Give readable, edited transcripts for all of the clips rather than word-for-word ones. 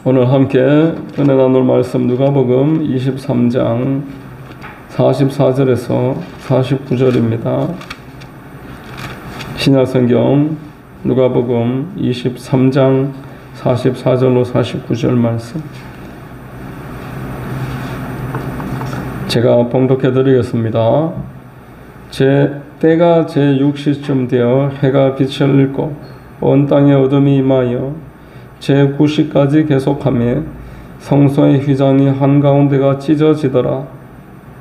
오늘 함께 은혜 나눌 말씀 누가복음 23장 44절에서 49절입니다. 신약성경 누가복음 23장 44절로 49절 말씀 제가 봉독해 드리겠습니다. 때가 제6시쯤 되어 해가 빛을 잃고 온 땅에 어둠이 임하여 제9시까지 계속하며 성소의 휘장이 한가운데가 찢어지더라.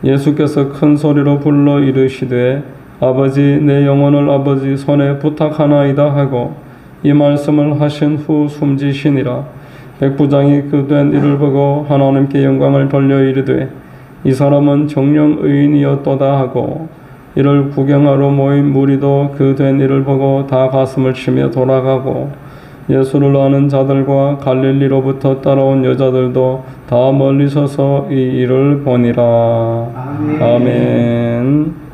예수께서 큰 소리로 불러 이르시되 아버지 내 영혼을 아버지 손에 부탁하나이다 하고 이 말씀을 하신 후 숨지시니라. 백부장이 그 된 일을 보고 하나님께 영광을 돌려 이르되 이 사람은 정령 의인이었도다 하고 이를 구경하러 모인 무리도 그 된 일을 보고 다 가슴을 치며 돌아가고 예수를 아는 자들과 갈릴리로부터 따라온 여자들도 다 멀리 서서 이 일을 보니라. 아멘.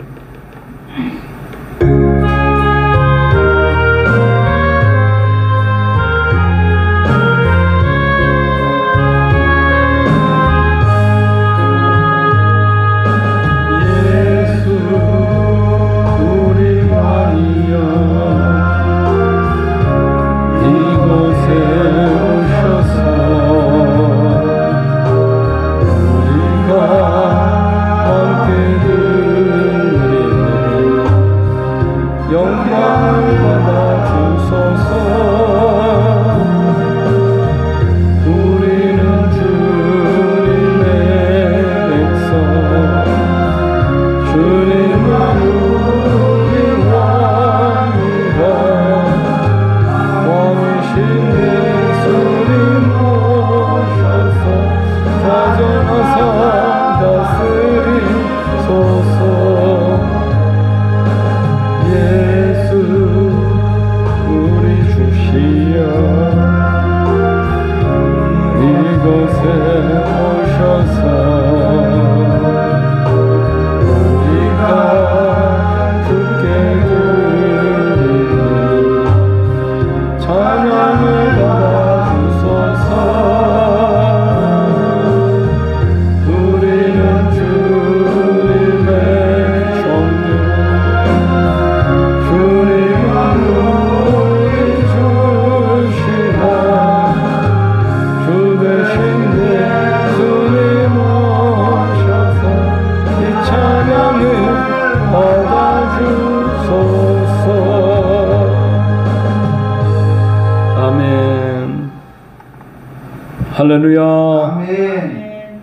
할렐루야. 아멘.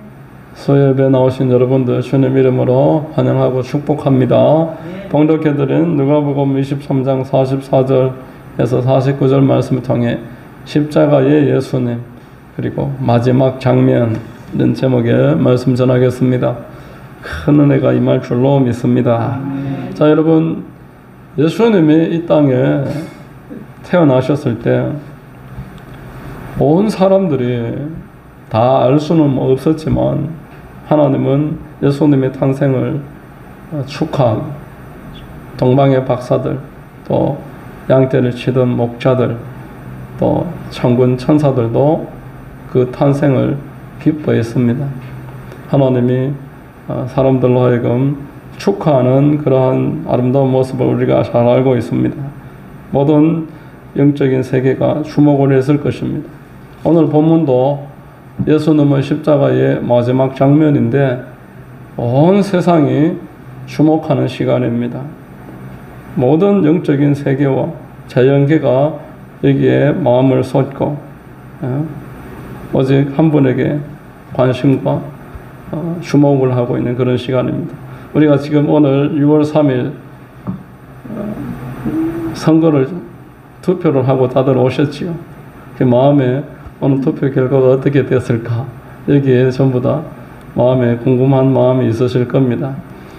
소예배 나오신 여러분들 주님 이름으로 환영하고 축복합니다. 봉독해드린 누가복음 23장 44절에서 49절 말씀을 통해 십자가의 예수님 그리고 마지막 장면은 제목의 말씀 전하겠습니다. 큰 은혜가 임할 줄로 믿습니다. 자, 여러분, 예수님이 이 땅에 태어나셨을 때 온 사람들이 다 알 수는 없었지만 하나님은 예수님의 탄생을 축하하고 동방의 박사들 또 양떼를 치던 목자들 또 천군 천사들도 그 탄생을 기뻐했습니다. 하나님이 사람들로 하여금 축하하는 그러한 아름다운 모습을 우리가 잘 알고 있습니다. 모든 영적인 세계가 주목을 했을 것입니다. 오늘 본문도 예수님의 십자가의 마지막 장면인데 온 세상이 주목하는 시간입니다. 모든 영적인 세계와 자연계가 여기에 마음을 쏟고 오직 한 분에게 관심과 주목을 하고 있는 그런 시간입니다. 우리가 지금 오늘 6월 3일 선거를 투표를 하고 다들 오셨지요. 그 마음에 오늘 투표 결과가 어떻게 됐을까 여기에 전부 다 마음에 궁금한 마음이 있으실 겁니다.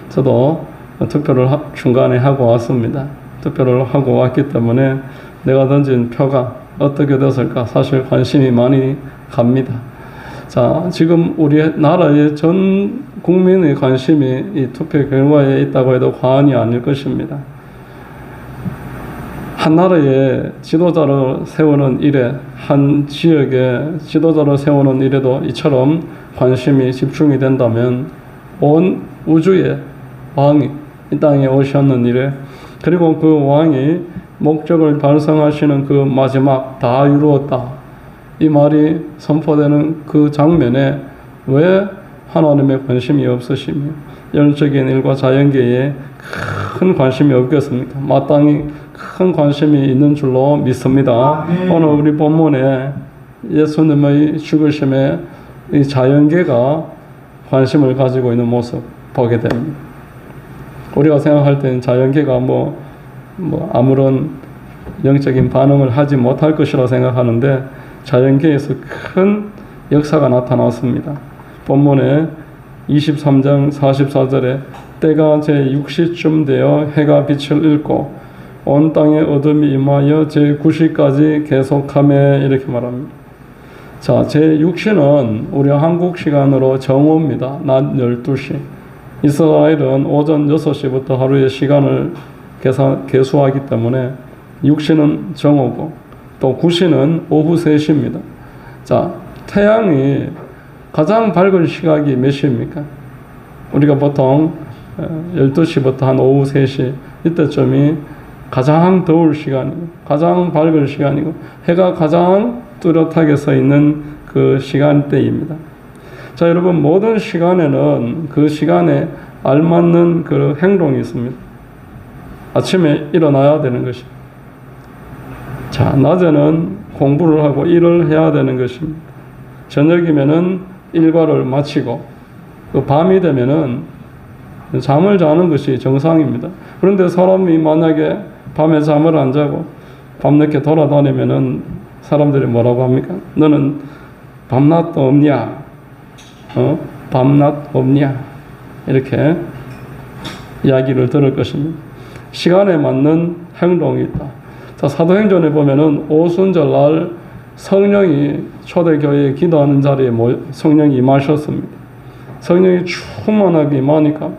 저도 투표를 중간에 하고 왔습니다. 투표를 하고 왔기 때문에 내가 던진 표가 어떻게 됐을까 사실 관심이 많이 갑니다. 자, 지금 우리 나라의 전 국민의 관심이 이 투표 결과에 있다고 해도 과언이 아닐 것입니다. 한 나라의 지도자를 세우는 일에, 한 지역의 지도자를 세우는 일에도 이처럼 관심이 집중이 된다면 온 우주의 왕이 이 땅에 오셨는 일에, 그리고 그 왕이 목적을 달성하시는 그 마지막 다 이루었다, 이 말이 선포되는 그 장면에 왜 하나님의 관심이 없으시며 영적인 일과 자연계에 큰 관심이 없겠습니까? 마땅히 큰 관심이 있는 줄로 믿습니다. 오늘 우리 본문에 예수님의 죽으심에 이 자연계가 관심을 가지고 있는 모습 보게 됩니다. 우리가 생각할 때는 자연계가 아무런 영적인 반응을 하지 못할 것이라 생각하는데 자연계에서 큰 역사가 나타났습니다. 본문에 23장 44절에 때가 제6시쯤 되어 해가 빛을 잃고 온 땅에 어둠이 임하여 제9시까지 계속하매 이렇게 말합니다. 자, 제6시는 우리 한국 시간으로 정오입니다. 낮 12시. 이스라엘은 오전 6시부터 하루의 시간을 계수하기 때문에 6시는 정오고 또 9시는 오후 3시입니다. 자, 태양이 가장 밝은 시각이 몇 시입니까? 우리가 보통 12시부터 한 오후 3시 이때쯤이 가장 더울 시간이고 가장 밝은 시간이고 해가 가장 뚜렷하게 서 있는 그 시간대입니다. 자, 여러분, 모든 시간에는 그 시간에 알맞는 그 행동이 있습니다. 아침에 일어나야 되는 것입니다. 자, 낮에는 공부를 하고 일을 해야 되는 것입니다. 저녁이면은 일과를 마치고 그 밤이 되면은 잠을 자는 것이 정상입니다. 그런데 사람이 만약에 밤에 잠을 안 자고 밤늦게 돌아다니면은 사람들이 뭐라고 합니까? 너는 밤낮도 없냐? 밤낮 없냐? 이렇게 이야기를 들을 것입니다. 시간에 맞는 행동이 있다. 자, 사도행전에 보면은 오순절날 성령이 초대교회에 기도하는 자리에 성령이 임하셨습니다. 성령이 충만하게 임하니까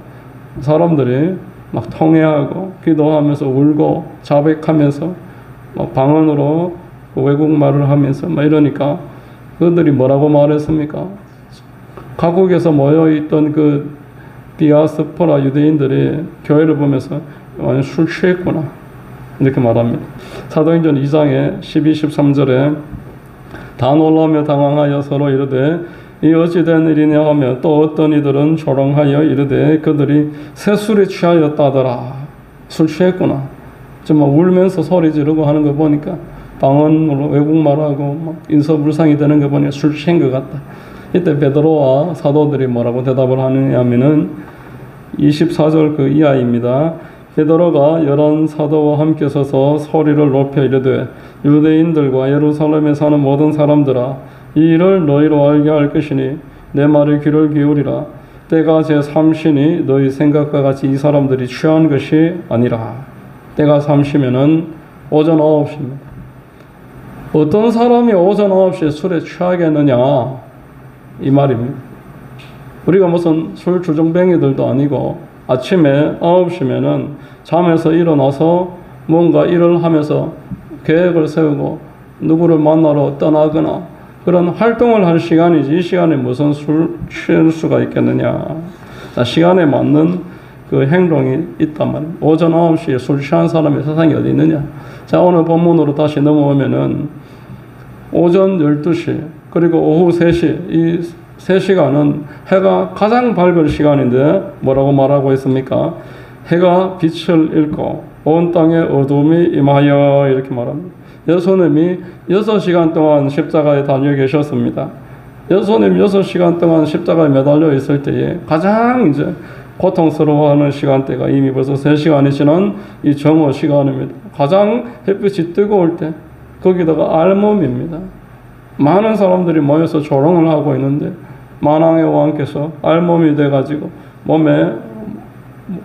사람들이 막 통회하고 기도하면서 울고 자백하면서 막 방언으로 외국말을 하면서 막 이러니까 그들이 뭐라고 말했습니까? 각국에서 모여있던 그 디아스포라 유대인들이 교회를 보면서 완전 술 취했구나 이렇게 말합니다. 사도행전 2장에 12, 13절에 다 놀라며 당황하여 서로 이르되 이 어찌된 일이냐 하며 또 어떤 이들은 조롱하여 이르되 그들이 새술에 취하였다더라. 술 취했구나. 정말 울면서 소리 지르고 하는 거 보니까 방언으로 외국말하고 막 인서불상이 되는 거 보니까 술 취한 것 같다. 이때 베드로와 사도들이 뭐라고 대답을 하느냐면은 24절 그 이하입니다. 베드로가 11 사도와 함께 서서 소리를 높여 이르되 유대인들과 예루살렘에 사는 모든 사람들아 이 일을 너희로 알게 할 것이니 내 말에 귀를 기울이라. 때가 제3시니 너희 생각과 같이 이 사람들이 취한 것이 아니라. 때가 3시면은 오전 9시입니다. 어떤 사람이 오전 9시에 술에 취하겠느냐 이 말입니다. 우리가 무슨 술 주정뱅이들도 아니고 아침에 9시면은 잠에서 일어나서 뭔가 일을 하면서 계획을 세우고 누구를 만나러 떠나거나 그런 활동을 할 시간이지 이 시간에 무슨 술 취할 수가 있겠느냐. 자, 시간에 맞는 그 행동이 있단 말이에요. 오전 9시에 술 취한 사람이 세상에 어디 있느냐. 자, 오늘 본문으로 다시 넘어오면은 오전 12시 그리고 오후 3시 이 3시간은 해가 가장 밝은 시간인데 뭐라고 말하고 있습니까? 해가 빛을 잃고 온 땅에 어둠이 임하여 이렇게 말합니다. 예수님이 6시간 동안 십자가에 달려 계셨습니다. 예수님 6시간 동안 십자가에 매달려 있을 때에 가장 이제 고통스러워하는 시간대가 이미 벌써 3시간이 지난 이 정오 시간입니다. 가장 햇빛이 뜨거울 때 거기다가 알몸입니다. 많은 사람들이 모여서 조롱을 하고 있는데 만왕의 왕께서 알몸이 돼가지고 몸에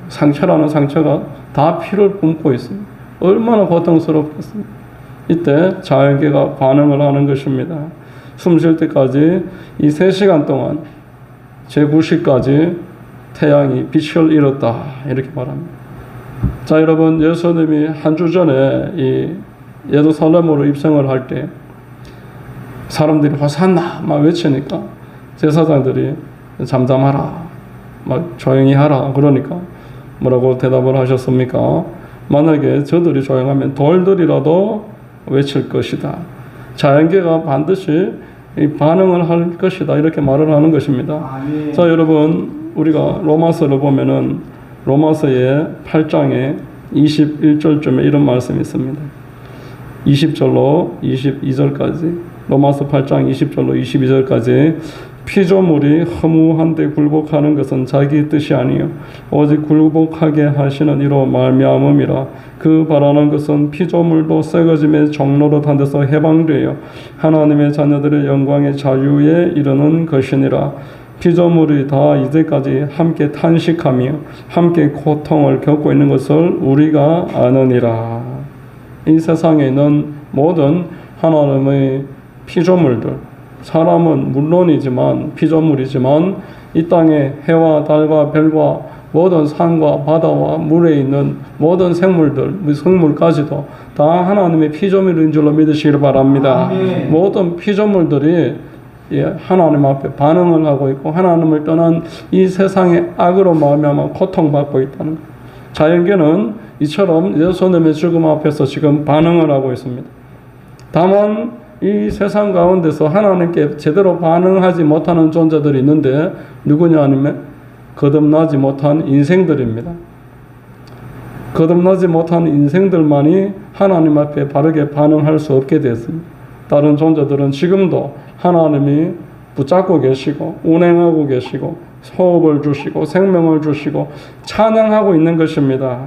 상처라는 상처가 다 피를 뿜고 있습니다. 얼마나 고통스럽겠습니까? 이때 자연계가 반응을 하는 것입니다. 숨 쉴 때까지 이 3시간 동안 제9시까지 태양이 빛을 잃었다 이렇게 말합니다. 자, 여러분, 예수님이 한 주 전에 이 예루살렘으로 입성을 할 때 사람들이 호산나 막 외치니까 제사장들이 잠잠하라, 막 조용히 하라 그러니까 뭐라고 대답을 하셨습니까? 만약에 저들이 조용하면 돌들이라도 외칠 것이다. 자연계가 반드시 이 반응을 할 것이다. 이렇게 말을 하는 것입니다. 네. 자, 여러분, 우리가 로마서를 보면은 로마서의 8장에 21절쯤에 이런 말씀이 있습니다. 20절로 22절까지, 로마서 8장 20절로 22절까지 피조물이 허무한데 굴복하는 것은 자기 뜻이 아니요 오직 굴복하게 하시는 이로 말미암음이라. 그 바라는 것은 피조물도 썩어짐의 종로릇한 데서 해방되어 하나님의 자녀들의 영광의 자유에 이르는 것이니라. 피조물이 다 이제까지 함께 탄식하며 함께 고통을 겪고 있는 것을 우리가 아느니라. 이 세상에 있는 모든 하나님의 피조물들, 사람은 물론이지만 피조물이지만 이 땅의 해와 달과 별과 모든 산과 바다와 물에 있는 모든 생물들, 생물까지도 다 하나님의 피조물인 줄로 믿으시길 바랍니다. 아멘. 모든 피조물들이 하나님 앞에 반응을 하고 있고 하나님을 떠난 이 세상의 악으로 말미암아 고통받고 있다는 것. 자연계는 이처럼 예수님의 죽음 앞에서 지금 반응을 하고 있습니다. 다만 이 세상 가운데서 하나님께 제대로 반응하지 못하는 존재들이 있는데 누구냐 하면 거듭나지 못한 인생들입니다. 거듭나지 못한 인생들만이 하나님 앞에 바르게 반응할 수 없게 됐습니다. 다른 존재들은 지금도 하나님이 붙잡고 계시고 운행하고 계시고 호흡을 주시고 생명을 주시고 찬양하고 있는 것입니다.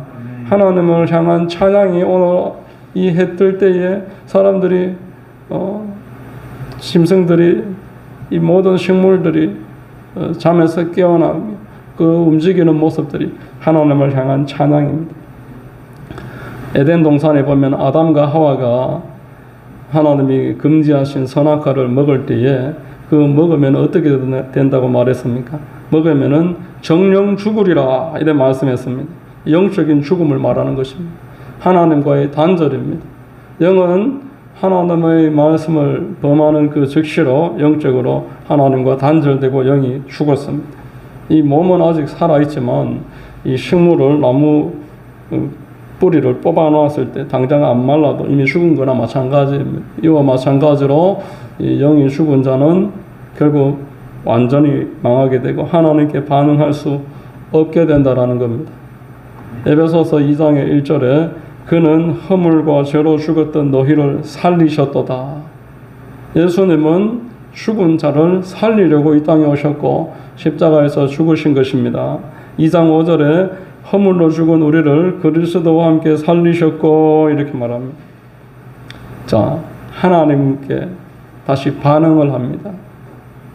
하나님을 향한 찬양이 오늘 이 해 뜰 때에 사람들이 짐승들이 이 모든 식물들이 잠에서 깨어나며 그 움직이는 모습들이 하나님을 향한 찬양입니다. 에덴 동산에 보면 아담과 하와가 하나님이 금지하신 선악과를 먹을 때에 그 먹으면 어떻게 된다고 말했습니까? 먹으면은 정령 죽으리라 이렇게 말씀했습니다. 영적인 죽음을 말하는 것입니다. 하나님과의 단절입니다. 영은 하나님의 말씀을 범하는 그 즉시로 영적으로 하나님과 단절되고 영이 죽었습니다. 이 몸은 아직 살아있지만 이 식물을 나무 뿌리를 뽑아 놓았을 때 당장 안 말라도 이미 죽은 거나 마찬가지입니다. 이와 마찬가지로 이 영이 죽은 자는 결국 완전히 망하게 되고 하나님께 반응할 수 없게 된다라는 겁니다. 에베소서 2장의 1절에 그는 허물과 죄로 죽었던 너희를 살리셨도다. 예수님은 죽은 자를 살리려고 이 땅에 오셨고 십자가에서 죽으신 것입니다. 2장 5절에 허물로 죽은 우리를 그리스도와 함께 살리셨고 이렇게 말합니다. 자, 하나님께 다시 반응을 합니다.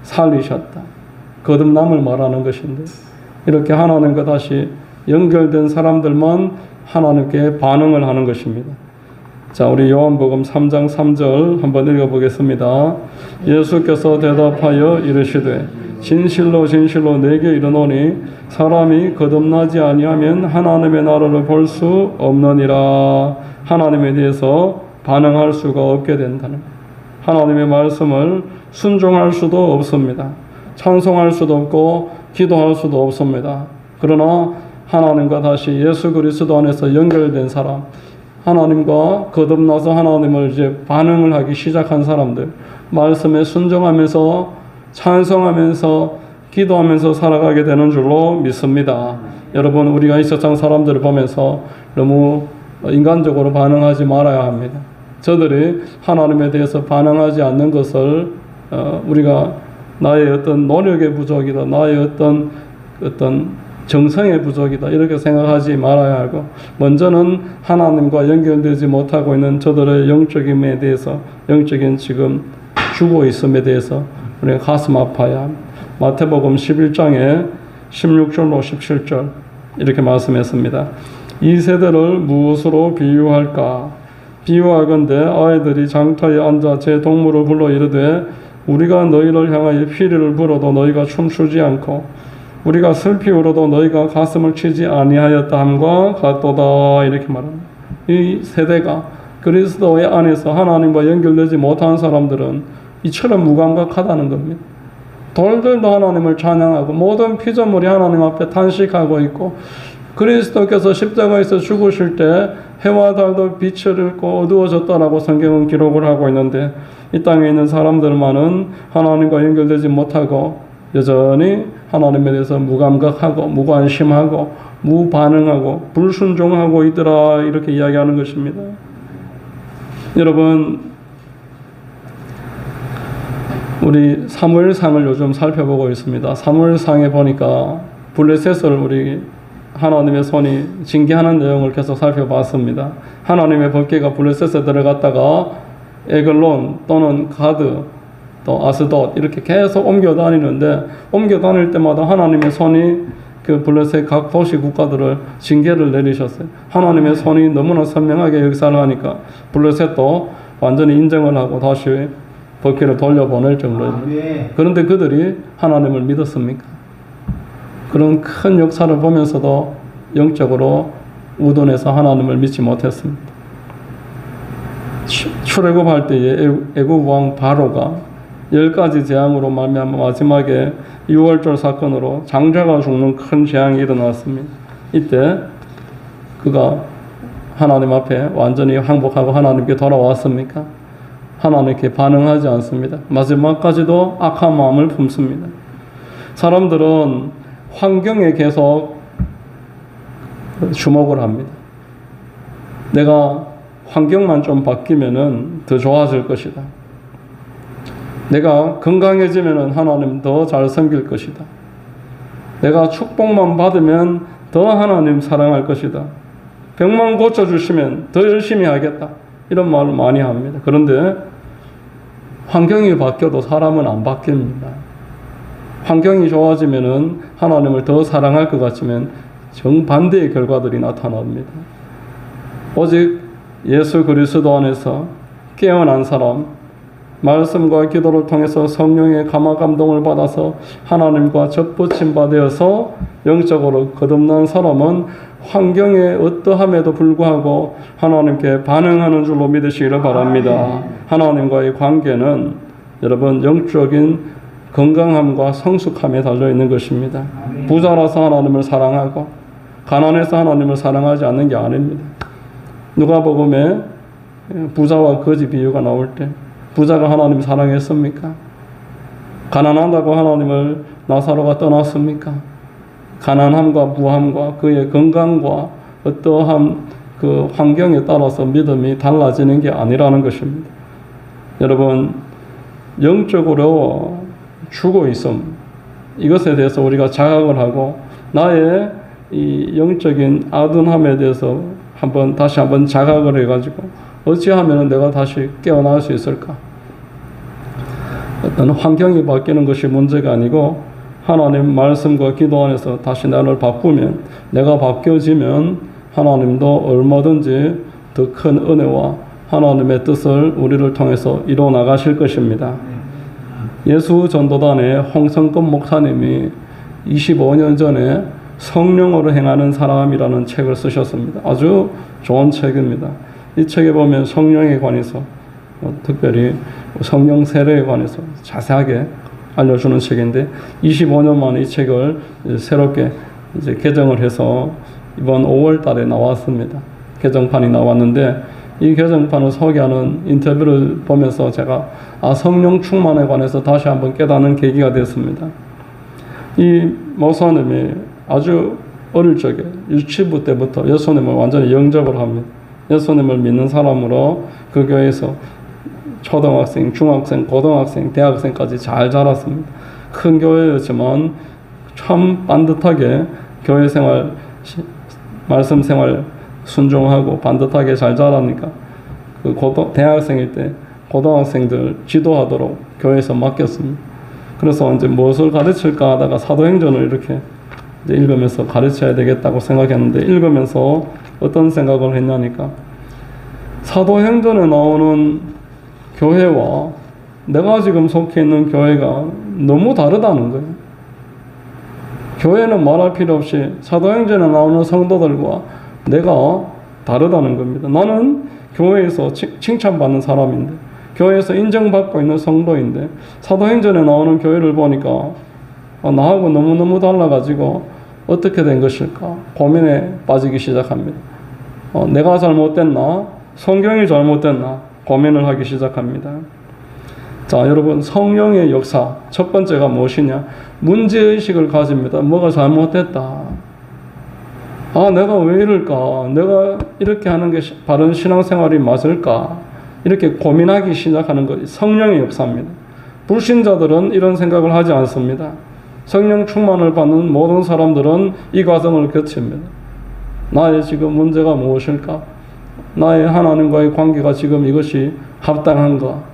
살리셨다. 거듭남을 말하는 것인데 이렇게 하나님과 다시 연결된 사람들만 하나님께 반응을 하는 것입니다. 자, 우리 요한복음 3장 3절 한번 읽어보겠습니다. 예수께서 대답하여 이르시되 진실로 진실로 내게 이르노니 사람이 거듭나지 아니하면 하나님의 나라를 볼 수 없느니라. 하나님에 대해서 반응할 수가 없게 된다는 거예요. 하나님의 말씀을 순종할 수도 없습니다. 찬송할 수도 없고 기도할 수도 없습니다. 그러나 하나님과 다시 예수 그리스도 안에서 연결된 사람, 하나님과 거듭나서 하나님을 이제 반응을 하기 시작한 사람들, 말씀에 순종하면서 찬송하면서 기도하면서 살아가게 되는 줄로 믿습니다. 여러분, 우리가 이 세상 사람들을 보면서 너무 인간적으로 반응하지 말아야 합니다. 저들이 하나님에 대해서 반응하지 않는 것을 우리가 나의 어떤 노력의 부족이다, 나의 어떤 정성의 부족이다 이렇게 생각하지 말아야 하고 먼저는 하나님과 연결되지 못하고 있는 저들의 영적임에 대해서 영적인 지금 죽어 있음에 대해서 우리가 가슴 아파야 합니다. 마태복음 11장에 16절로 17절 이렇게 말씀했습니다. 이 세대를 무엇으로 비유할까? 비유하건대 아이들이 장터에 앉아 제 동물을 불러 이르되 우리가 너희를 향하여 피리를 불어도 너희가 춤추지 않고 우리가 슬피 울어도 너희가 가슴을 치지 아니하였다 함과 같도다 이렇게 말합니다. 이 세대가 그리스도의 안에서 하나님과 연결되지 못한 사람들은 이처럼 무감각하다는 겁니다. 돌들도 하나님을 찬양하고 모든 피조물이 하나님 앞에 탄식하고 있고 그리스도께서 십자가에서 죽으실 때 해와 달도 빛을 잃고 어두워졌다라고 성경은 기록을 하고 있는데 이 땅에 있는 사람들만은 하나님과 연결되지 못하고 여전히 하나님에 대해서 무감각하고 무관심하고 무반응하고 불순종하고 있더라 이렇게 이야기하는 것입니다. 여러분, 우리 사무엘상을 요즘 살펴보고 있습니다. 사무엘상에 보니까 블레셋을 우리 하나님의 손이 징계하는 내용을 계속 살펴봤습니다. 하나님의 법궤가 블레셋에 들어갔다가 에글론 또는 가드 또 아스돗 이렇게 계속 옮겨 다니는데 옮겨 다닐 때마다 하나님의 손이 그 블레셋 각 도시 국가들을 징계를 내리셨어요. 하나님의 손이 너무나 선명하게 역사를 하니까 블레셋도 완전히 인정을 하고 다시 법궤를 돌려보낼 정도입니다. 그런데 그들이 하나님을 믿었습니까? 그런 큰 역사를 보면서도 영적으로 우둔해서 하나님을 믿지 못했습니다. 출애굽할 때에 애굽 왕 바로가 10가지 재앙으로 말미암아 마지막에 6월절 사건으로 장자가 죽는 큰 재앙이 일어났습니다. 이때 그가 하나님 앞에 완전히 항복하고 하나님께 돌아왔습니까? 하나님께 반응하지 않습니다. 마지막까지도 악한 마음을 품습니다. 사람들은 환경에 계속 주목을 합니다. 내가 환경만 좀 바뀌면은 더 좋아질 것이다. 내가 건강해지면은 하나님 더 잘 섬길 것이다. 내가 축복만 받으면 더 하나님 사랑할 것이다. 병만 고쳐주시면 더 열심히 하겠다. 이런 말을 많이 합니다. 그런데 환경이 바뀌어도 사람은 안 바뀝니다. 환경이 좋아지면은 하나님을 더 사랑할 것 같지만 정반대의 결과들이 나타납니다. 오직 예수 그리스도 안에서 깨어난 사람, 말씀과 기도를 통해서 성령의 감화 감동을 받아서 하나님과 접붙임 받아서 영적으로 거듭난 사람은 환경의 어떠함에도 불구하고 하나님께 반응하는 줄로 믿으시기를 바랍니다. 하나님과의 관계는 여러분 영적인 건강함과 성숙함에 달려있는 것입니다. 부자라서 하나님을 사랑하고 가난해서 하나님을 사랑하지 않는 게 아닙니다. 누가복음에 부자와 거지 비유가 나올 때 부자가 하나님 사랑했습니까? 가난하다고 하나님을 나사로가 떠났습니까? 가난함과 부함과 그의 건강과 어떠한 그 환경에 따라서 믿음이 달라지는 게 아니라는 것입니다. 여러분, 영적으로 죽어 있음, 이것에 대해서 우리가 자각을 하고 나의 이 영적인 아둔함에 대해서 다시 한번 자각을 해가지고 어찌하면 내가 다시 깨어날 수 있을까? 어떤 환경이 바뀌는 것이 문제가 아니고 하나님 말씀과 기도 안에서 다시 나를 바꾸면, 내가 바뀌어지면 하나님도 얼마든지 더 큰 은혜와 하나님의 뜻을 우리를 통해서 이루어 나가실 것입니다. 예수 전도단의 홍성급 목사님이 25년 전에 성령으로 행하는 사람이라는 책을 쓰셨습니다. 아주 좋은 책입니다. 이 책에 보면 성령에 관해서 특별히 성령 세례에 관해서 자세하게 알려주는 책인데 25년 만에 이 책을 새롭게 이제 개정을 해서 이번 5월 달에 나왔습니다. 개정판이 나왔는데 이 개정판을 소개하는 인터뷰를 보면서 제가 성령 충만에 관해서 다시 한번 깨닫는 계기가 됐습니다. 이 목사님이 아주 어릴 적에 유치부 때부터 예수님을 완전히 영접을 합니다. 예수님을 믿는 사람으로 그 교회에서 초등학생, 중학생, 고등학생, 대학생까지 잘 자랐습니다. 큰 교회였지만 참 반듯하게 교회 생활, 말씀 생활 순종하고 반듯하게 잘 자라니까 그 대학생일 때 고등학생들 지도하도록 교회에서 맡겼습니다. 그래서 이제 무엇을 가르칠까 하다가 사도행전을 이렇게 이제 읽으면서 가르쳐야 되겠다고 생각했는데 읽으면서 어떤 생각을 했냐니까 사도행전에 나오는 교회와 내가 지금 속해 있는 교회가 너무 다르다는 거예요. 교회는 말할 필요 없이 사도행전에 나오는 성도들과 내가 다르다는 겁니다. 나는 교회에서 칭찬받는 사람인데, 교회에서 인정받고 있는 성도인데, 사도행전에 나오는 교회를 보니까 나하고 너무너무 달라가지고 어떻게 된 것일까 고민에 빠지기 시작합니다. 내가 잘못됐나? 성경이 잘못됐나? 고민을 하기 시작합니다. 자, 여러분, 성령의 역사 첫 번째가 무엇이냐? 문제의식을 가집니다. 뭐가 잘못됐다. 내가 왜 이럴까? 내가 이렇게 하는 게 바른 신앙생활이 맞을까? 이렇게 고민하기 시작하는 것이 성령의 역사입니다. 불신자들은 이런 생각을 하지 않습니다. 성령 충만을 받는 모든 사람들은 이 과정을 거칩니다. 나의 지금 문제가 무엇일까? 나의 하나님과의 관계가 지금 이것이 합당한가?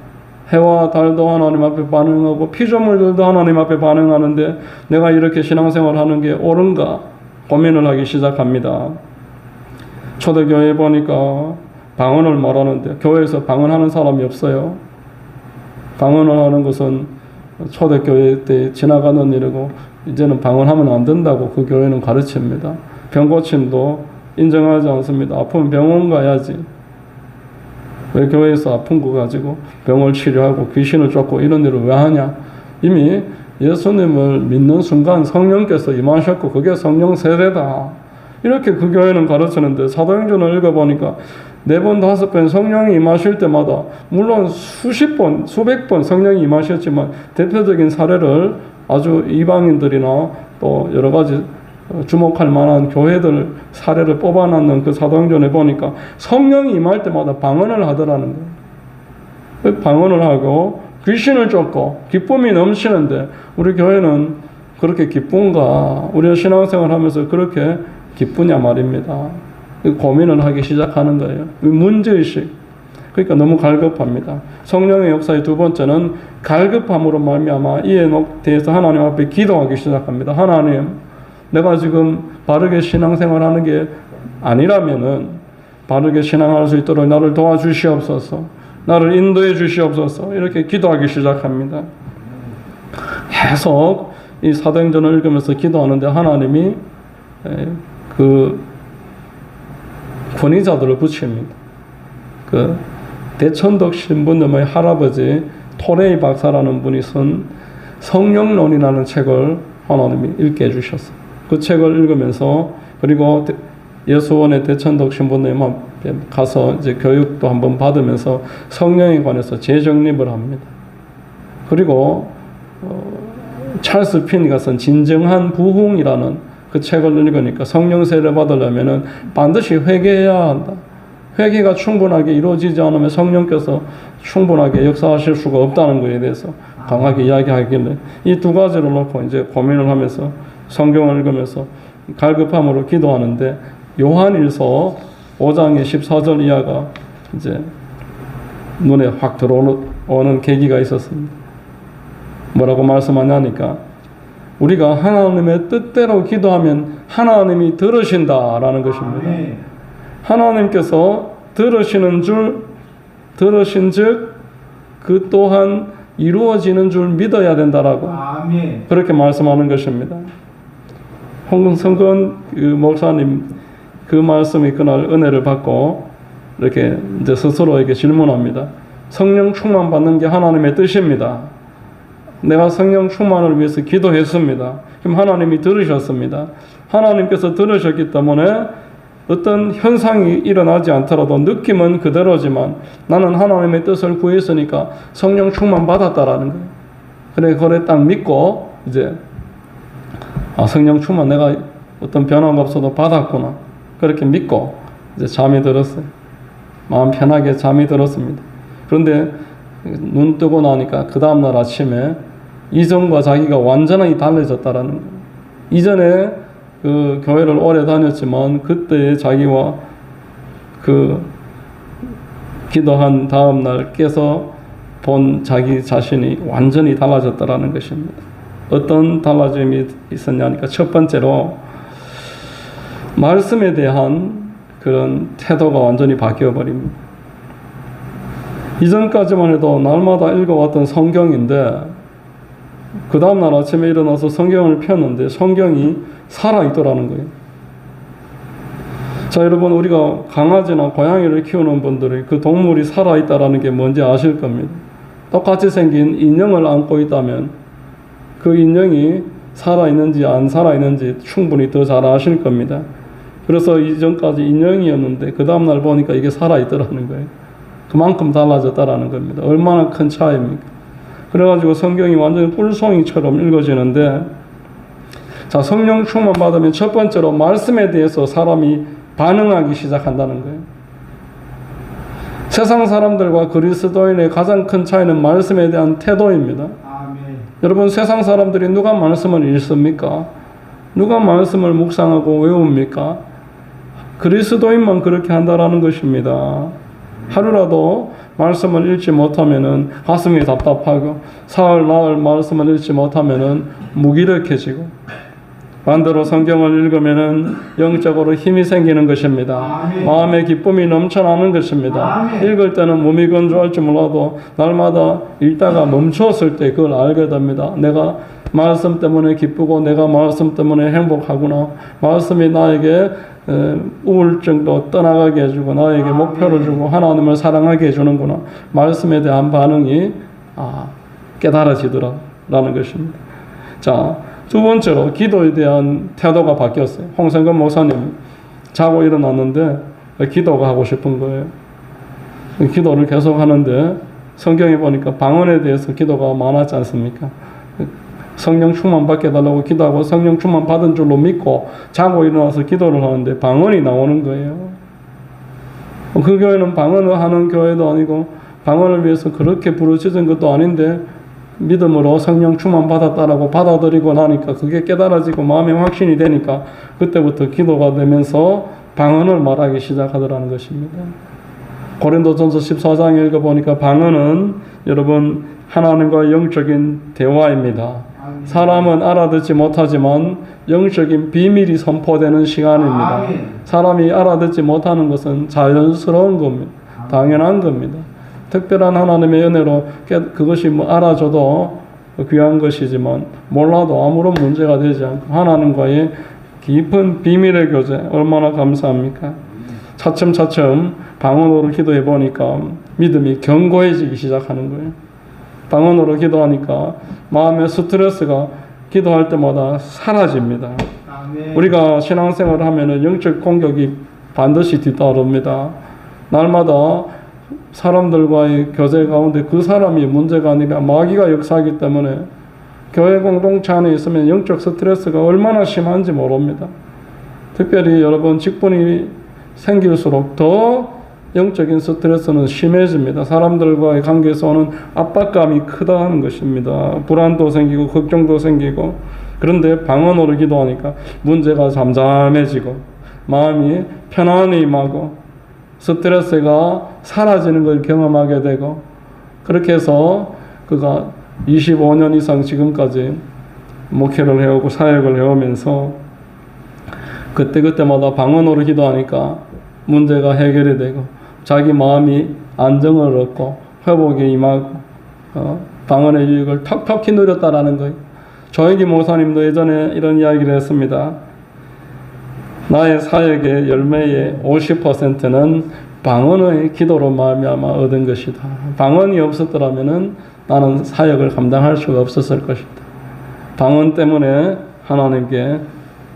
해와 달도 하나님 앞에 반응하고 피조물들도 하나님 앞에 반응하는데 내가 이렇게 신앙생활하는 게 옳은가? 고민을 하기 시작합니다. 초대교회에 보니까 방언을 말하는데 교회에서 방언하는 사람이 없어요. 방언을 하는 것은 초대교회 때 지나가는 일이고 이제는 방언하면 안 된다고 그 교회는 가르칩니다. 병고침도 인정하지 않습니다. 아프면 병원 가야지. 왜 교회에서 아픈 거 가지고 병을 치료하고 귀신을 쫓고 이런 일을 왜 하냐? 이미 예수님을 믿는 순간 성령께서 임하셨고 그게 성령 세례다. 이렇게 그 교회는 가르치는데 사도행전을 읽어보니까 4번, 5번 성령이 임하실 때마다 물론 수십 번, 수백 번 성령이 임하셨지만 대표적인 사례를 아주 이방인들이나 또 여러 가지 주목할 만한 교회들 사례를 뽑아놨는 그 사도행전에 보니까 성령이 임할 때마다 방언을 하더라는 거예요. 방언을 하고 귀신을 쫓고 기쁨이 넘치는데 우리 교회는 그렇게 기쁜가? 우리가 신앙생활 하면서 그렇게 기쁘냐 말입니다. 고민을 하기 시작하는 거예요. 문제의식. 그러니까 너무 갈급합니다. 성령의 역사의 두 번째는 갈급함으로 말미암아 이에 대해서 하나님 앞에 기도하기 시작합니다. 하나님, 내가 지금 바르게 신앙생활하는 게 아니라면은 바르게 신앙할 수 있도록 나를 도와주시옵소서. 나를 인도해 주시옵소서. 이렇게 기도하기 시작합니다. 계속 이 사도행전을 읽으면서 기도하는데 하나님이 그 권위자들을 붙입니다. 그 대천덕 신부님의 할아버지 토레이 박사라는 분이 쓴 성령론이라는 책을 하나님이 읽게 해주셨어요. 그 책을 읽으면서 그리고 예수원의 대천덕 신부님 앞에 가서 이제 교육도 한번 받으면서 성령에 관해서 재정립을 합니다. 그리고 찰스 피니가 쓴 진정한 부흥이라는 그 책을 읽으니까 성령 세례 받으려면은 반드시 회개해야 한다. 회개가 충분하게 이루어지지 않으면 성령께서 충분하게 역사하실 수가 없다는 것에 대해서 강하게 이야기하길래 이 두 가지를 놓고 이제 고민을 하면서 성경을 읽으면서 갈급함으로 기도하는데 요한일서 5장의 14절 이하가 이제 눈에 확 들어오는 계기가 있었습니다. 뭐라고 말씀하냐니까 우리가 하나님의 뜻대로 기도하면 하나님이 들으신다라는 것입니다. 하나님께서 들으신 즉 그 또한 이루어지는 줄 믿어야 된다라고 그렇게 말씀하는 것입니다. 홍성근 목사님 그 말씀이 그날 은혜를 받고 이렇게 이제 스스로에게 질문합니다. 성령 충만 받는 게 하나님의 뜻입니다. 내가 성령 충만을 위해서 기도했습니다. 그럼 하나님이 들으셨습니다. 하나님께서 들으셨기 때문에 어떤 현상이 일어나지 않더라도 느낌은 그대로지만 나는 하나님의 뜻을 구했으니까 성령 충만 받았다라는 거예요. 그래 딱 믿고 이제 성령 충만 내가 어떤 변화가 없어도 받았구나. 그렇게 믿고 이제 잠이 들었어요. 마음 편하게 잠이 들었습니다. 그런데 눈 뜨고 나니까 그 다음날 아침에 이전과 자기가 완전히 달라졌다라는 거예요. 이전에 그 교회를 오래 다녔지만 그때의 자기와 그 기도한 다음날 깨서 본 자기 자신이 완전히 달라졌다라는 것입니다. 어떤 달라짐이 있었냐니까 첫 번째로 말씀에 대한 그런 태도가 완전히 바뀌어버립니다. 이전까지만 해도 날마다 읽어왔던 성경인데 그 다음날 아침에 일어나서 성경을 폈는데 성경이 살아있더라는 거예요. 자, 여러분, 우리가 강아지나 고양이를 키우는 분들이 그 동물이 살아있다라는 게 뭔지 아실 겁니다. 똑같이 생긴 인형을 안고 있다면 그 인형이 살아있는지 안 살아있는지 충분히 더 잘 아실 겁니다. 그래서 이전까지 인형이었는데 그 다음날 보니까 이게 살아있더라는 거예요. 그만큼 달라졌다라는 겁니다. 얼마나 큰 차이입니까? 그래가지고 성경이 완전히 뿔송이처럼 읽어지는데, 자, 성령 충만 받으면 첫 번째로 말씀에 대해서 사람이 반응하기 시작한다는 거예요. 세상 사람들과 그리스도인의 가장 큰 차이는 말씀에 대한 태도입니다. 아멘. 여러분, 세상 사람들이 누가 말씀을 읽습니까? 누가 말씀을 묵상하고 외웁니까? 그리스도인만 그렇게 한다라는 것입니다. 하루라도 말씀을 읽지 못하면은 가슴이 답답하고, 사흘 나흘 말씀을 읽지 못하면은 무기력해지고, 반대로 성경을 읽으면은 영적으로 힘이 생기는 것입니다. 아멘. 마음의 기쁨이 넘쳐나는 것입니다. 아멘. 읽을 때는 몸이 건조할지 몰라도 날마다 읽다가 멈추었을 때 그걸 알게 됩니다. 내가 말씀 때문에 기쁘고 내가 말씀 때문에 행복하구나. 말씀이 나에게 우울증도 떠나가게 해주고 나에게 목표를 주고 하나님을 사랑하게 해주는구나. 말씀에 대한 반응이 깨달아지더라라는 것입니다. 자, 두 번째로 기도에 대한 태도가 바뀌었어요. 홍성근 목사님 자고 일어났는데 기도가 하고 싶은 거예요. 기도를 계속 하는데 성경에 보니까 방언에 대해서 기도가 많았지 않습니까? 성령 충만 받게 해달라고 기도하고 성령 충만 받은 줄로 믿고 자고 일어나서 기도를 하는데 방언이 나오는 거예요. 그 교회는 방언을 하는 교회도 아니고 방언을 위해서 그렇게 부르짖은 것도 아닌데 믿음으로 성령 충만 받았다라고 받아들이고 나니까 그게 깨달아지고 마음에 확신이 되니까 그때부터 기도가 되면서 방언을 말하기 시작하더라는 것입니다. 고린도전서 14장 읽어보니까 방언은 여러분 하나님과 영적인 대화입니다. 사람은 알아듣지 못하지만 영적인 비밀이 선포되는 시간입니다. 사람이 알아듣지 못하는 것은 자연스러운 겁니다. 당연한 겁니다. 특별한 하나님의 은혜로 그것이 알아줘도 귀한 것이지만 몰라도 아무런 문제가 되지 않고 하나님과의 깊은 비밀의 교제 얼마나 감사합니까? 차츰차츰 방언으로 기도해 보니까 믿음이 견고해지기 시작하는 거예요. 방언으로 기도하니까 마음의 스트레스가 기도할 때마다 사라집니다. 아멘. 우리가 신앙생활을 하면은 영적 공격이 반드시 뒤따릅니다. 날마다 사람들과의 교제 가운데 그 사람이 문제가 아니라 마귀가 역사하기 때문에 교회 공동체 안에 있으면 영적 스트레스가 얼마나 심한지 모릅니다. 특별히 여러분 직분이 생길수록 더 영적인 스트레스는 심해집니다. 사람들과의 관계에서 오는 압박감이 크다는 것입니다. 불안도 생기고 걱정도 생기고. 그런데 방언으로 기도하니까 문제가 잠잠해지고 마음이 편안히 임하고 스트레스가 사라지는 걸 경험하게 되고, 그렇게 해서 그가 25년 이상 지금까지 목회를 해오고 사역을 해오면서 그때그때마다 방언으로 기도하니까 문제가 해결이 되고 자기 마음이 안정을 얻고 회복에 임하고 방언의 유익을 톡톡히 누렸다라는 거예요. 조혜기 목사님도 예전에 이런 이야기를 했습니다. 나의 사역의 열매의 50%는 방언의 기도로 말미암아 얻은 것이다. 방언이 없었더라면은 나는 사역을 감당할 수가 없었을 것이다. 방언 때문에 하나님께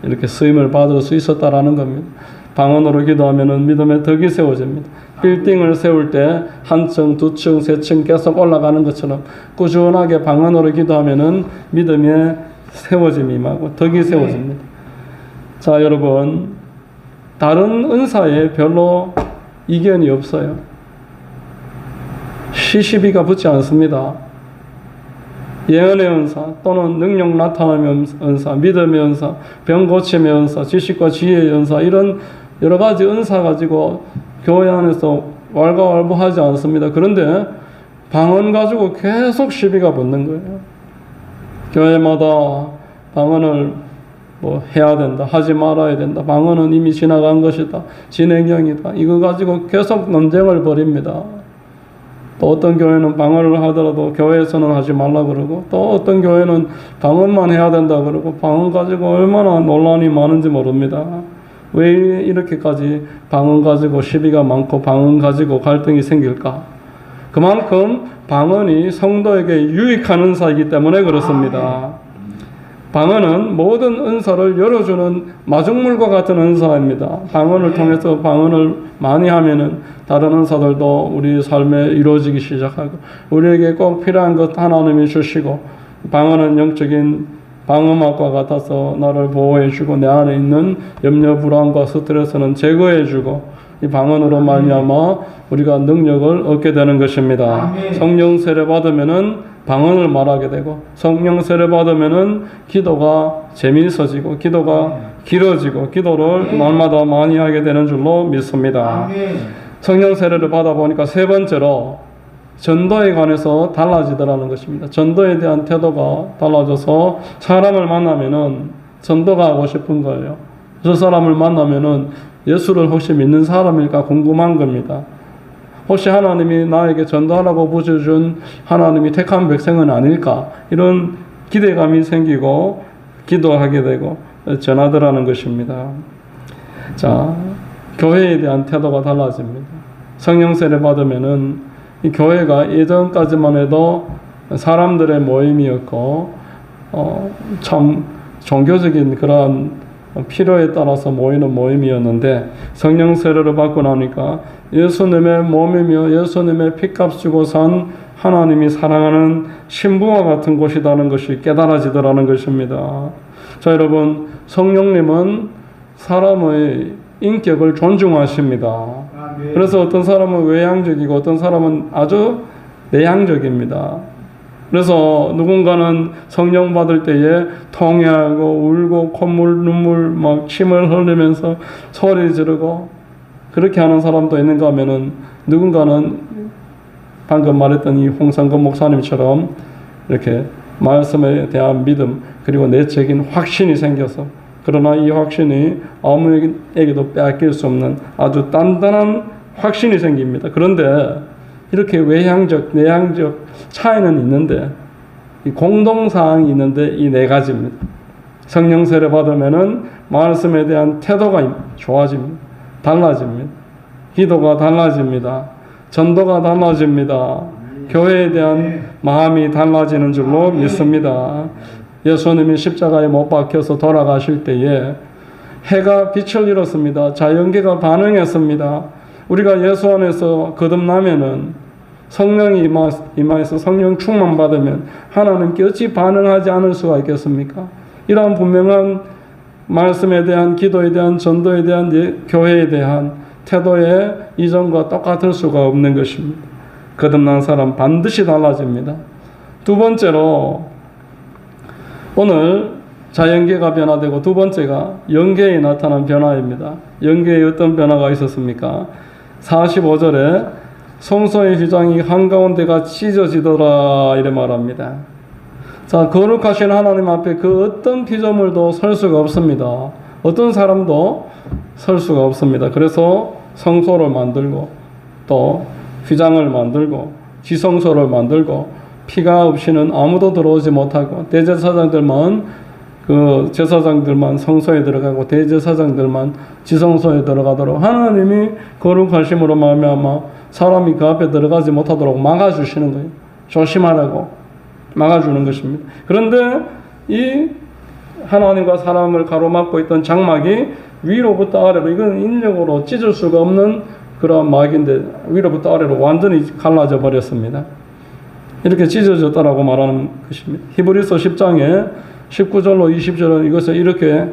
이렇게 쓰임을 받을 수 있었다라는 겁니다. 방언으로 기도하면은 믿음의 덕이 세워집니다. 빌딩을 세울 때 한 층, 두 층, 세 층 계속 올라가는 것처럼 꾸준하게 방언으로 기도하면은 믿음의 세워짐이 임하고 덕이 세워집니다. 자, 여러분, 다른 은사에 별로 이견이 없어요. 시시비가 붙지 않습니다. 예언의 은사 또는 능력 나타남의 은사, 믿음의 은사, 병 고침의 은사, 지식과 지혜의 은사, 이런 여러 가지 은사 가지고 교회 안에서 왈가왈부하지 않습니다. 그런데 방언 가지고 계속 시비가 붙는 거예요. 교회마다 방언을 해야 된다, 하지 말아야 된다, 방언은 이미 지나간 것이다, 진행형이다, 이거 가지고 계속 논쟁을 벌입니다. 또 어떤 교회는 방언을 하더라도 교회에서는 하지 말라 그러고, 또 어떤 교회는 방언만 해야 된다 그러고, 방언 가지고 얼마나 논란이 많은지 모릅니다. 왜 이렇게까지 방언 가지고 시비가 많고 방언 가지고 갈등이 생길까? 그만큼 방언이 성도에게 유익한 은사이기 때문에 그렇습니다. 방언은 모든 은사를 열어주는 마중물과 같은 은사입니다. 방언을 통해서 방언을 많이 하면은 다른 은사들도 우리 삶에 이루어지기 시작하고, 우리에게 꼭 필요한 것 하나님이 주시고, 방언은 영적인 방음막과 같아서 나를 보호해주고 내 안에 있는 염려, 불안과 스트레스는 제거해주고, 이 방언으로 말미암아 우리가 능력을 얻게 되는 것입니다. 성령 세례 받으면은 방언을 말하게 되고, 성령 세례 받으면은 기도가 재미있어지고, 기도가 길어지고, 기도를 날마다 많이 하게 되는 줄로 믿습니다. 성령 세례를 받아보니까 세 번째로 전도에 관해서 달라지더라는 것입니다. 전도에 대한 태도가 달라져서 사람을 만나면은 전도가 하고 싶은 거예요. 저 사람을 만나면은 예수를 혹시 믿는 사람일까 궁금한 겁니다. 혹시 하나님이 나에게 전도하라고 부어준 하나님이 택한 백성은 아닐까? 이런 기대감이 생기고 기도하게 되고 전하더라는 것입니다. 자, 교회에 대한 태도가 달라집니다. 성령 세례 받으면은 이 교회가 예전까지만 해도 사람들의 모임이었고, 참 종교적인 그러한 필요에 따라서 모이는 모임이었는데, 성령 세례를 받고 나니까 예수님의 몸이며 예수님의 피값 주고 산 하나님이 사랑하는 신부와 같은 곳이라는 것이 깨달아지더라는 것입니다. 자, 여러분, 성령님은 사람의 인격을 존중하십니다. 그래서 어떤 사람은 외향적이고 어떤 사람은 아주 내향적입니다. 그래서 누군가는 성령 받을 때에 통회하고 울고 콧물 눈물 막 침을 흘리면서 소리 지르고 그렇게 하는 사람도 있는가 하면은, 누군가는 방금 말했던 이 홍상근 목사님처럼 이렇게 말씀에 대한 믿음 그리고 내적인 확신이 생겨서, 그러나 이 확신이 아무에게도 빼앗길 수 없는 아주 단단한 확신이 생깁니다. 그런데 이렇게 외향적, 내향적 차이는 있는데, 이 공동사항이 있는데 이 네 가지입니다. 성령 세례 받으면은 말씀에 대한 태도가 좋아집니다. 달라집니다. 기도가 달라집니다. 전도가 달라집니다. 교회에 대한 마음이 달라지는 줄로 믿습니다. 예수님이 십자가에 못 박혀서 돌아가실 때에 해가 빛을 잃었습니다. 자연계가 반응했습니다. 우리가 예수 안에서 거듭나면은 성령이 임하여서 성령 충만 받으면 하나님께 어찌 반응하지 않을 수가 있겠습니까? 이러한 분명한 말씀에 대한, 기도에 대한, 전도에 대한, 교회에 대한 태도의 이전과 똑같을 수가 없는 것입니다. 거듭난 사람 반드시 달라집니다. 두 번째로, 오늘 자연계가 변화되고 두 번째가 영계에 나타난 변화입니다. 영계에 어떤 변화가 있었습니까? 45절에 성소의 휘장이 한가운데가 찢어지더라 이래 말합니다. 자, 거룩하신 하나님 앞에 그 어떤 피조물도 설 수가 없습니다. 어떤 사람도 설 수가 없습니다. 그래서 성소를 만들고 또 휘장을 만들고 지성소를 만들고 피가 없이는 아무도 들어오지 못하고 대제사장들만 성소에 들어가고 대제사장들만 지성소에 들어가도록 하나님이 거룩하심으로 말미암아 사람이 그 앞에 들어가지 못하도록 막아주시는 거예요. 조심하라고 막아주는 것입니다. 그런데 이 하나님과 사람을 가로막고 있던 장막이 위로부터 아래로, 이건 인력으로 찢을 수가 없는 그런 막인데 위로부터 아래로 완전히 갈라져 버렸습니다. 이렇게 찢어졌다라고 말하는 것입니다. 히브리서 10장에 19절로 20절은 이것을 이렇게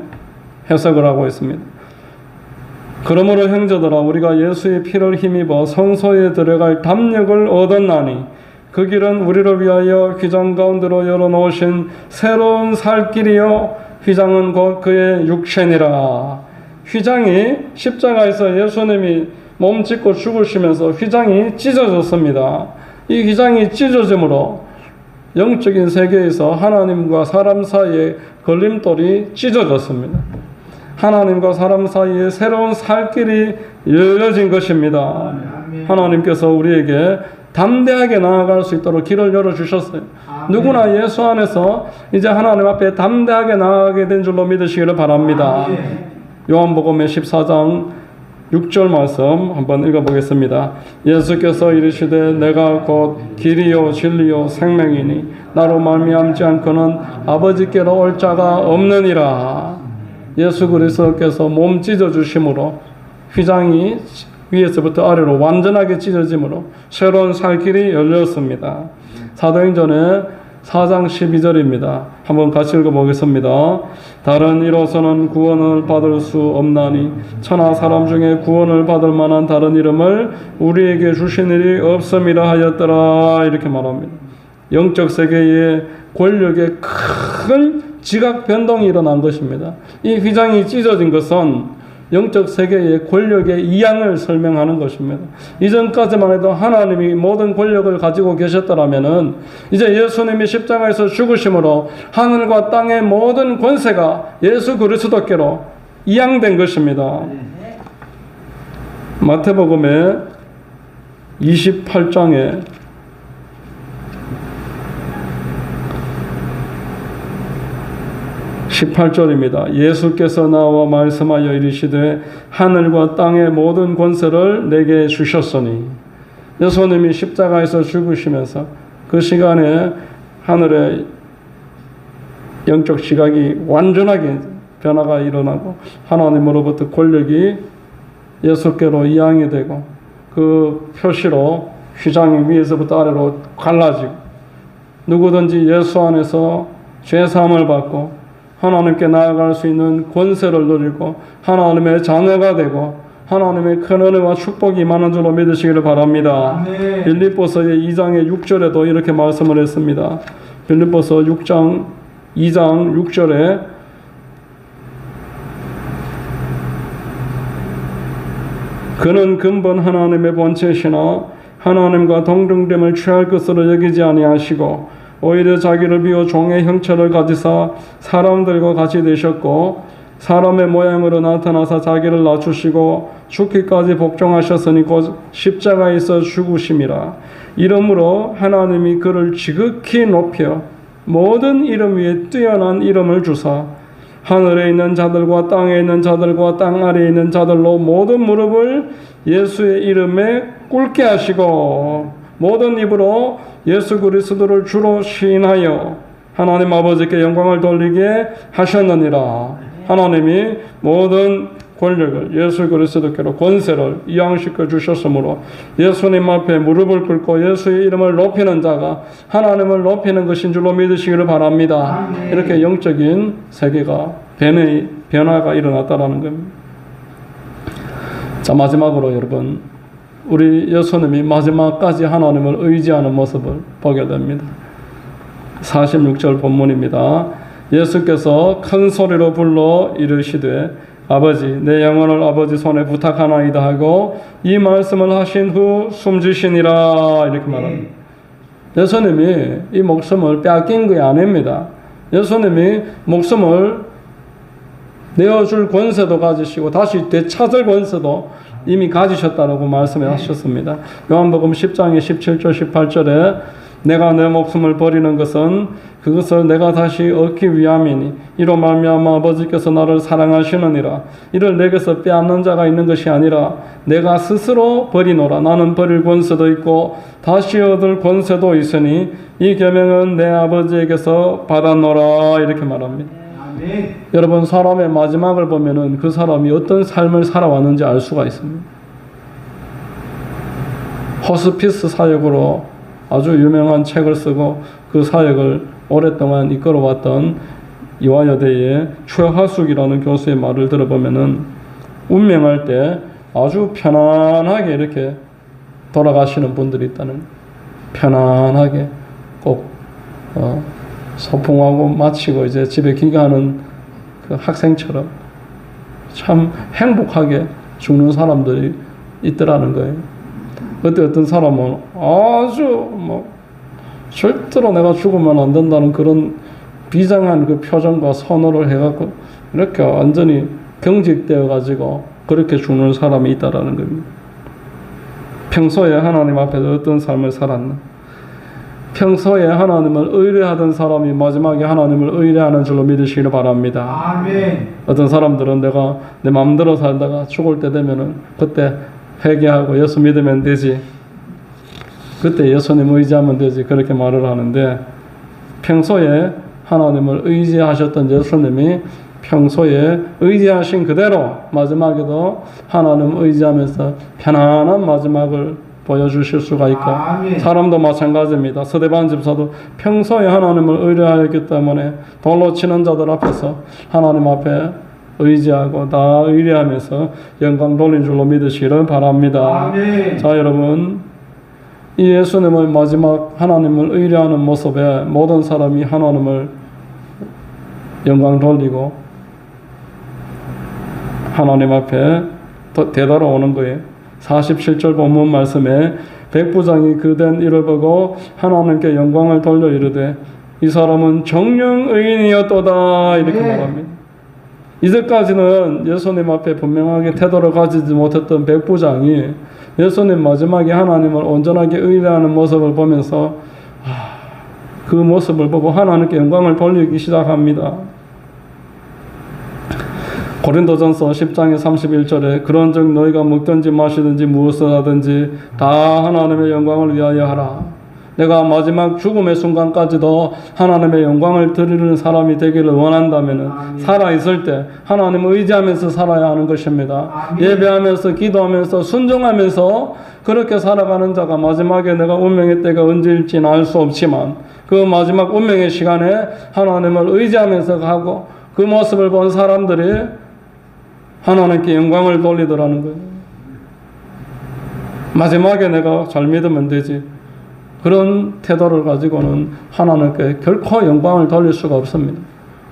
해석을 하고 있습니다. 그러므로 형제들아, 우리가 예수의 피를 힘입어 성소에 들어갈 담력을 얻었나니 그 길은 우리를 위하여 휘장 가운데로 열어놓으신 새로운 살 길이요 휘장은 곧 그의 육체니라. 휘장이 십자가에서 예수님이 몸 찢고 죽으시면서 휘장이 찢어졌습니다. 이 휘장이 찢어짐으로 영적인 세계에서 하나님과 사람 사이의 걸림돌이 찢어졌습니다. 하나님과 사람 사이에 새로운 살 길이 열려진 것입니다. 하나님께서 우리에게 담대하게 나아갈 수 있도록 길을 열어주셨어요. 누구나 예수 안에서 이제 하나님 앞에 담대하게 나아가게 된 줄로 믿으시기를 바랍니다. 요한복음의 14장 6절 말씀 한번 읽어보겠습니다. 예수께서 이르시되 내가 곧 길이요 진리요 생명이니 나로 말미암지 않고는 아버지께로 올 자가 없느니라. 예수 그리스도께서 몸 찢어주심으로 휘장이 위에서부터 아래로 완전하게 찢어짐으로 새로운 살 길이 열렸습니다. 사도행전의 4장 12절입니다. 한번 같이 읽어보겠습니다. 다른 이로서는 구원을 받을 수 없나니 천하 사람 중에 구원을 받을 만한 다른 이름을 우리에게 주신 일이 없음이라 하였더라. 이렇게 말합니다. 영적 세계의 권력에 큰 지각 변동이 일어난 것입니다. 이 휘장이 찢어진 것은 영적 세계의 권력의 이양을 설명하는 것입니다. 이전까지만 해도 하나님이 모든 권력을 가지고 계셨더라면은 이제 예수님이 십자가에서 죽으심으로 하늘과 땅의 모든 권세가 예수 그리스도께로 이양된 것입니다. 마태복음의 28장에 18절입니다. 예수께서 나와 말씀하여 이르시되 하늘과 땅의 모든 권세를 내게 주셨으니 예수님이 십자가에서 죽으시면서 그 시간에 하늘의 영적 시각이 완전하게 변화가 일어나고 하나님으로부터 권력이 예수께로 이양이 되고 그 표시로 휘장이 위에서부터 아래로 갈라지고 누구든지 예수 안에서 죄사함을 받고 하나님께 나아갈 수 있는 권세를 누리고 하나님의 자녀가 되고 하나님의 큰 은혜와 축복이 많은 줄로 믿으시기를 바랍니다. 빌립보서의 2장의 6절에도 이렇게 말씀을 했습니다. 빌립보서 2장 6절에 그는 근본 하나님의 본체시나 하나님과 동등됨을 취할 것으로 여기지 아니하시고 오히려 자기를 비워 종의 형체를 가지사 사람들과 같이 되셨고 사람의 모양으로 나타나사 자기를 낮추시고 죽기까지 복종하셨으니 곧 십자가에서 죽으심이라. 이러므로 하나님이 그를 지극히 높여 모든 이름 위에 뛰어난 이름을 주사 하늘에 있는 자들과 땅에 있는 자들과 땅 아래에 있는 자들로 모든 무릎을 예수의 이름에 꿇게 하시고 모든 입으로 예수 그리스도를 주로 시인하여 하나님 아버지께 영광을 돌리게 하셨느니라. 하나님이 모든 권력을 예수 그리스도께로 권세를 이양시켜 주셨으므로 예수님 앞에 무릎을 꿇고 예수의 이름을 높이는 자가 하나님을 높이는 것인 줄로 믿으시기를 바랍니다. 이렇게 영적인 세계가 변화가 일어났다라는 겁니다. 자, 마지막으로 여러분, 우리 예수님이 마지막까지 하나님을 의지하는 모습을 보게 됩니다. 46절 본문입니다. 예수께서 큰 소리로 불러 이르시되 아버지 내 영혼을 아버지 손에 부탁하나이다 하고 이 말씀을 하신 후 숨지시니라. 이렇게 말합니다. 예수님이 이 목숨을 빼앗긴 게 아닙니다. 예수님이 목숨을 내어줄 권세도 가지시고 다시 되찾을 권세도 이미 가지셨다라고 말씀하셨습니다. 요한복음 10장의 17절 18절에 내가 내 목숨을 버리는 것은 그것을 내가 다시 얻기 위함이니 이로 말미암아 아버지께서 나를 사랑하시느니라. 이를 내게서 빼앗는 자가 있는 것이 아니라 내가 스스로 버리노라. 나는 버릴 권세도 있고 다시 얻을 권세도 있으니 이 계명은 내 아버지에게서 받았노라. 이렇게 말합니다. 여러분, 사람의 마지막을 보면은 그 사람이 어떤 삶을 살아왔는지 알 수가 있습니다. 호스피스 사역으로 아주 유명한 책을 쓰고 그 사역을 오랫동안 이끌어왔던 이화여대의 최하숙이라는 교수의 말을 들어보면은 운명할 때 아주 편안하게 이렇게 돌아가시는 분들이 있다는, 편안하게 꼭 소풍하고 마치고 이제 집에 귀가하는 그 학생처럼 참 행복하게 죽는 사람들이 있더라는 거예요. 그때 어떤 사람은 아주 절대로 내가 죽으면 안 된다는 그런 비장한 그 표정과 선언을 해갖고 이렇게 완전히 경직되어 가지고 그렇게 죽는 사람이 있다라는 겁니다. 평소에 하나님 앞에서 어떤 삶을 살았나? 평소에 하나님을 의뢰하던 사람이 마지막에 하나님을 의뢰하는 줄로 믿으시기를 바랍니다. 아멘. 어떤 사람들은 내가 내 마음대로 살다가 죽을 때 되면은 그때 회개하고 예수 믿으면 되지, 그때 예수님 의지하면 되지, 그렇게 말을 하는데, 평소에 하나님을 의지하셨던 예수님이 평소에 의지하신 그대로 마지막에도 하나님 의지하면서 편안한 마지막을 보여주실 수가 있고, 아멘. 사람도 마찬가지입니다. 스데반 집사도 평소에 하나님을 의뢰하였기 때문에 돌로 치는 자들 앞에서 하나님 앞에 의지하고 다 의뢰하면서 영광 돌린 줄로 믿으시기를 바랍니다. 아멘. 자, 여러분, 이 예수님의 마지막 하나님을 의뢰하는 모습에 모든 사람이 하나님을 영광 돌리고 하나님 앞에 되돌아오는 거예요. 47절 본문 말씀에 백부장이 그된 일을 보고 하나님께 영광을 돌려 이르되 이 사람은 정령 의인이었도다, 이렇게 말합니다. 이제까지는 예수님 앞에 분명하게 태도를 가지지 못했던 백부장이 예수님 마지막에 하나님을 온전하게 의뢰하는 모습을 보면서 그 모습을 보고 하나님께 영광을 돌리기 시작합니다. 고린도전서 10장의 31절에 그런즉 너희가 먹든지 마시든지 무엇을 하든지 다 하나님의 영광을 위하여 하라. 내가 마지막 죽음의 순간까지도 하나님의 영광을 드리는 사람이 되기를 원한다면 살아있을 때 하나님을 의지하면서 살아야 하는 것입니다. 아멘. 예배하면서 기도하면서 순종하면서 그렇게 살아가는 자가 마지막에 내가 운명의 때가 언제일지는 알 수 없지만 그 마지막 운명의 시간에 하나님을 의지하면서 가고 그 모습을 본 사람들이 하나님께 영광을 돌리더라는 거예요. 마지막에 내가 잘 믿으면 되지, 그런 태도를 가지고는 하나님께 결코 영광을 돌릴 수가 없습니다.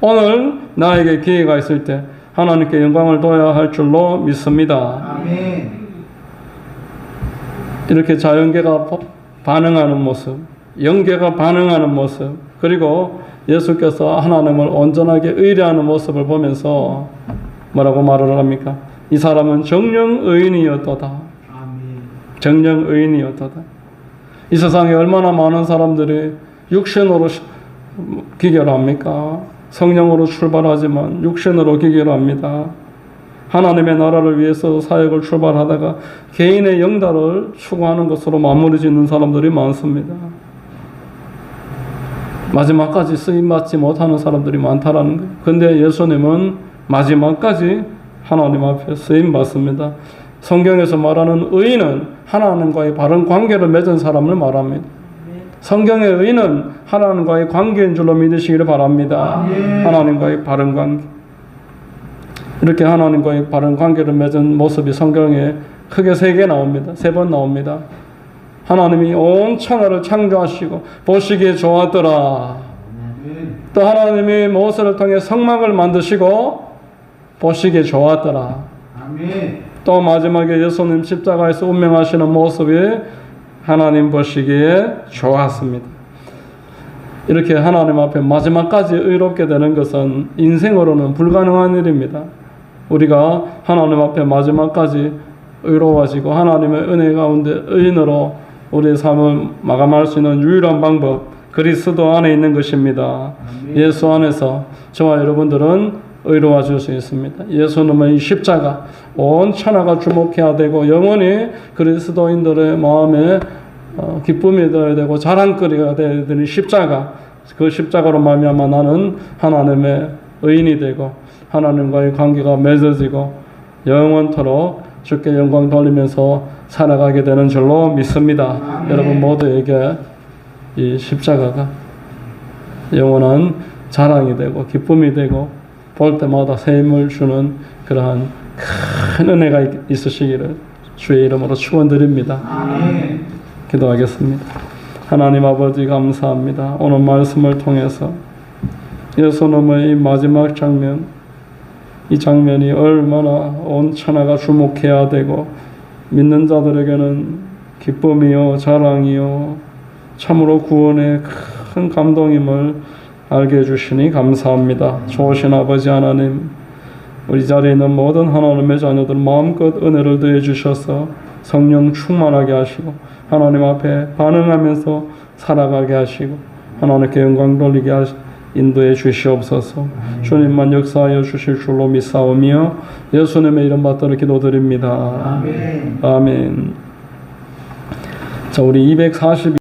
오늘 나에게 기회가 있을 때 하나님께 영광을 돌려야 할 줄로 믿습니다. 아멘. 이렇게 자연계가 반응하는 모습, 영계가 반응하는 모습, 그리고 예수께서 하나님을 온전하게 의뢰하는 모습을 보면서 뭐라고 말을 합니까? 이 사람은 정령 의인이었도다. 아멘. 정령 의인이었도다. 이 세상에 얼마나 많은 사람들이 육신으로 기결합니까? 성령으로 출발하지만 육신으로 기결합니다. 하나님의 나라를 위해서 사역을 출발하다가 개인의 영달을 추구하는 것으로 마무리 짓는 사람들이 많습니다. 마지막까지 쓰임받지 못하는 사람들이 많다라는 거예요. 근데 예수님은 마지막까지 하나님 앞에 쓰임받습니다. 성경에서 말하는 의인은 하나님과의 바른 관계를 맺은 사람을 말합니다. 성경의 의인은 하나님과의 관계인 줄로 믿으시기를 바랍니다. 하나님과의 바른 관계. 이렇게 하나님과의 바른 관계를 맺은 모습이 성경에 크게 3개 나옵니다. 3번 나옵니다. 하나님이 온 천하를 창조하시고 보시기에 좋았더라. 또 하나님이 모세를 통해 성막을 만드시고 보시기에 좋았더라. 또 마지막에 예수님 십자가에서 운명하시는 모습이 하나님 보시기에 좋았습니다. 이렇게 하나님 앞에 마지막까지 의롭게 되는 것은 인생으로는 불가능한 일입니다. 우리가 하나님 앞에 마지막까지 의로워지고 하나님의 은혜 가운데 의인으로 우리의 삶을 마감할 수 있는 유일한 방법, 그리스도 안에 있는 것입니다. 예수 안에서 저와 여러분들은 의로워질 수 있습니다. 예수님의 이 십자가, 온 천하가 주목해야 되고 영원히 그리스도인들의 마음에 기쁨이 되어야 되고 자랑거리가 되어야 되는 십자가, 그 십자가로 말미암아 나는 하나님의 의인이 되고 하나님과의 관계가 맺어지고 영원토록 주께 영광 돌리면서 살아가게 되는 줄로 믿습니다. 아멘. 여러분 모두에게 이 십자가가 영원한 자랑이 되고 기쁨이 되고 볼 때마다 새 힘을 주는 그러한 큰 은혜가 있으시기를 주의 이름으로 축원드립니다. 아멘. 기도하겠습니다. 하나님 아버지 감사합니다. 오늘 말씀을 통해서 예수님의 마지막 장면, 이 장면이 얼마나 온 천하가 주목해야 되고 믿는 자들에게는 기쁨이요 자랑이요 참으로 구원의 큰 감동임을 알게 해주시니 감사합니다. 좋으신 아버지 하나님, 우리 자리에 있는 모든 하나님의 자녀들 마음껏 은혜를 더해 주셔서 성령 충만하게 하시고 하나님 앞에 반응하면서 살아가게 하시고 하나님께 영광 돌리게 인도해 주시옵소서. 주님만 역사하여 주실 줄로 믿사오며 예수님의 이름 받들어 기도드립니다. 아멘. 자, 우리 242